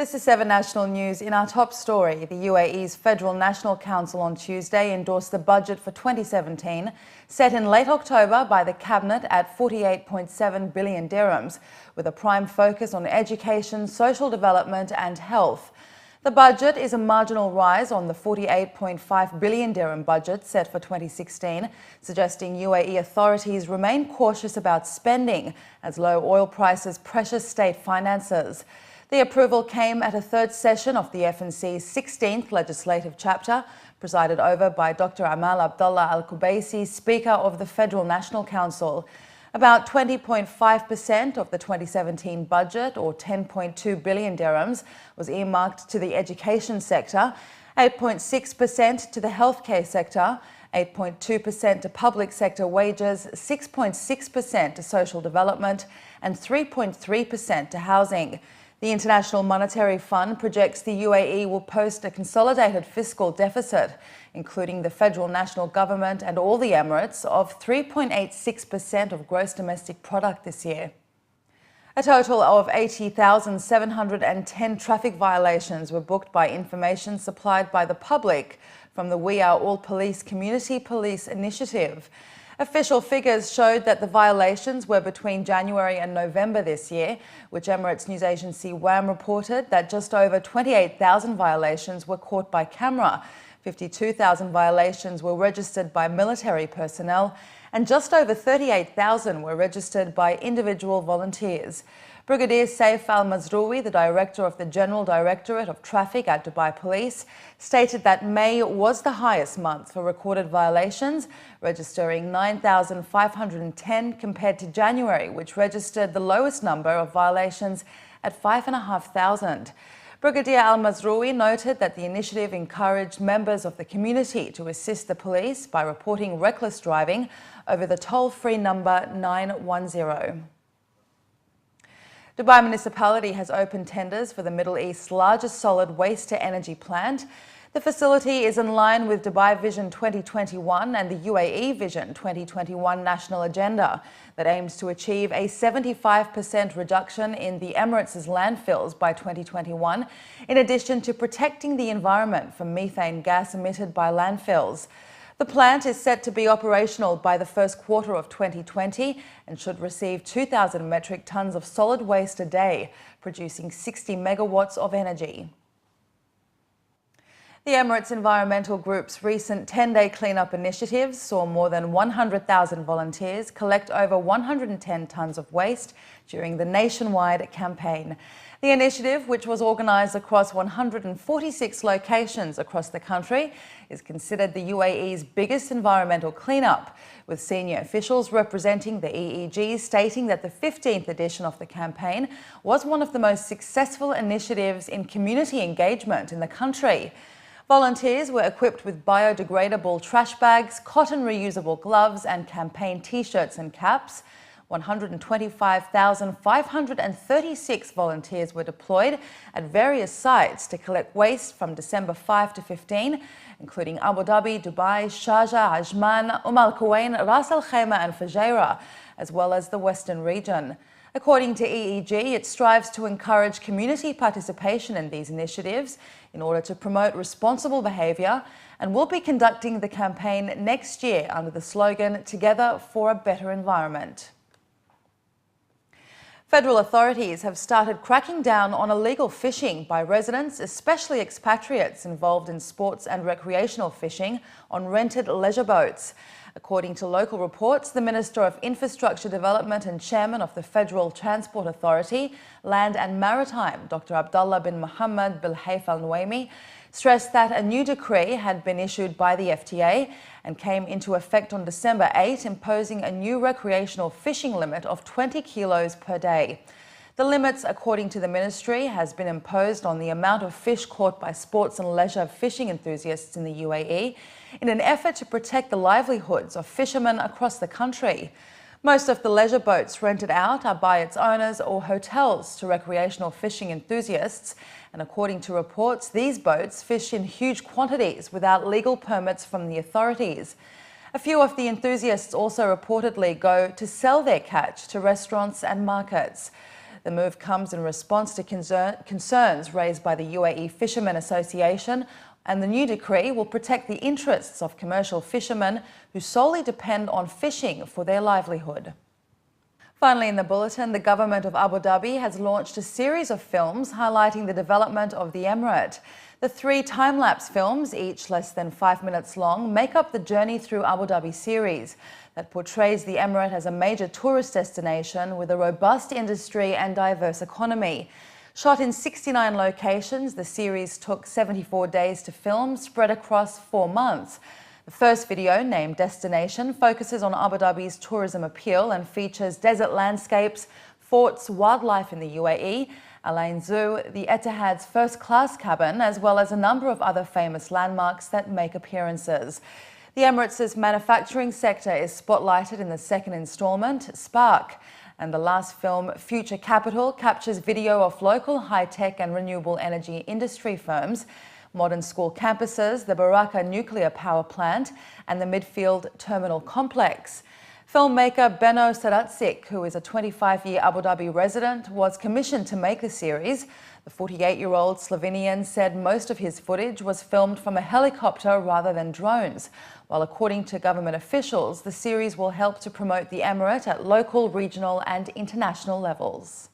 This is 7 National News. In our top story, the UAE's Federal National Council on Tuesday endorsed the budget for 2017, set in late October by the Cabinet at 48.7 billion dirhams, with a prime focus on education, social development and health. The budget is a marginal rise on the 48.5 billion dirham budget set for 2016, suggesting UAE authorities remain cautious about spending as low oil prices pressure state finances. The approval came at a third session of the FNC's 16th legislative chapter, presided over by Dr. Amal Abdullah Al-Kubaisi, Speaker of the Federal National Council. About 20.5% of the 2017 budget, or 10.2 billion dirhams, was earmarked to the education sector, 8.6% to the healthcare sector, 8.2% to public sector wages, 6.6% to social development, and 3.3% to housing. The International Monetary Fund projects the UAE will post a consolidated fiscal deficit, including the federal national government and all the Emirates, of 3.86% of gross domestic product this year. A total of 80,710 traffic violations were booked by information supplied by the public from the We Are All Police Community Police Initiative. Official figures showed that the violations were between January and November this year, which Emirates news agency WAM reported that just over 28,000 violations were caught by camera, 52,000 violations were registered by military personnel, and just over 38,000 were registered by individual volunteers. Brigadier Saif Al-Mazroui, the director of the General Directorate of Traffic at Dubai Police, stated that May was the highest month for recorded violations, registering 9,510 compared to January, which registered the lowest number of violations at 5,500. Brigadier Al-Mazroui noted that the initiative encouraged members of the community to assist the police by reporting reckless driving over the toll-free number 910. Dubai Municipality has opened tenders for the Middle East's largest solid waste-to-energy plant. The facility is in line with Dubai Vision 2021 and the UAE Vision 2021 national agenda that aims to achieve a 75% reduction in the Emirates' landfills by 2021, in addition to protecting the environment from methane gas emitted by landfills. The plant is set to be operational by the first quarter of 2020 and should receive 2,000 metric tons of solid waste a day, producing 60 megawatts of energy. The Emirates Environmental Group's recent 10-day clean-up initiatives saw more than 100,000 volunteers collect over 110 tons of waste during the nationwide campaign. The initiative, which was organised across 146 locations across the country, is considered the UAE's biggest environmental clean-up, with senior officials representing the EEG stating that the 15th edition of the campaign was one of the most successful initiatives in community engagement in the country. Volunteers were equipped with biodegradable trash bags, cotton reusable gloves and campaign t-shirts and caps. 125,536 volunteers were deployed at various sites to collect waste from December 5 to 15, including Abu Dhabi, Dubai, Sharjah, Ajman, Al Quwain, Ras Al Khaimah and Fujairah, as well as the Western region. According to EEG, it strives to encourage community participation in these initiatives in order to promote responsible behaviour, and will be conducting the campaign next year under the slogan "Together for a Better Environment." Federal authorities have started cracking down on illegal fishing by residents, especially expatriates involved in sports and recreational fishing on rented leisure boats. According to local reports, the Minister of Infrastructure Development and Chairman of the Federal Transport Authority, Land and Maritime, Dr. Abdullah bin Mohammed Bil Hayf Al Nuaimi, stressed that a new decree had been issued by the FTA and came into effect on December 8, imposing a new recreational fishing limit of 20 kilos per day. The limits, according to the ministry, has been imposed on the amount of fish caught by sports and leisure fishing enthusiasts in the UAE in an effort to protect the livelihoods of fishermen across the country. Most of the leisure boats rented out are by its owners or hotels to recreational fishing enthusiasts, and according to reports, these boats fish in huge quantities without legal permits from the authorities. A few of the enthusiasts also reportedly go to sell their catch to restaurants and markets. The move comes in response to concerns raised by the UAE Fishermen Association, and the new decree will protect the interests of commercial fishermen who solely depend on fishing for their livelihood. Finally, in the bulletin, the government of Abu Dhabi has launched a series of films highlighting the development of the emirate. The 3 time-lapse films, each less than 5 minutes long, make up the Journey Through Abu Dhabi series that portrays the emirate as a major tourist destination with a robust industry and diverse economy. Shot in 69 locations, the series took 74 days to film, spread across 4 months. The first video, named Destination, focuses on Abu Dhabi's tourism appeal and features desert landscapes, forts, wildlife in the UAE, Al Ain Zoo, the Etihad's first-class cabin, as well as a number of other famous landmarks that make appearances. The Emirates' manufacturing sector is spotlighted in the second instalment, Spark. And the last film, Future Capital, captures video of local high-tech and renewable energy industry firms, modern school campuses, the Baraka nuclear power plant, and the Midfield terminal complex. Filmmaker Benno Saratsik, who is a 25-year Abu Dhabi resident, was commissioned to make the series. The 48-year-old Slovenian said most of his footage was filmed from a helicopter rather than drones, while according to government officials, the series will help to promote the emirate at local, regional and international levels.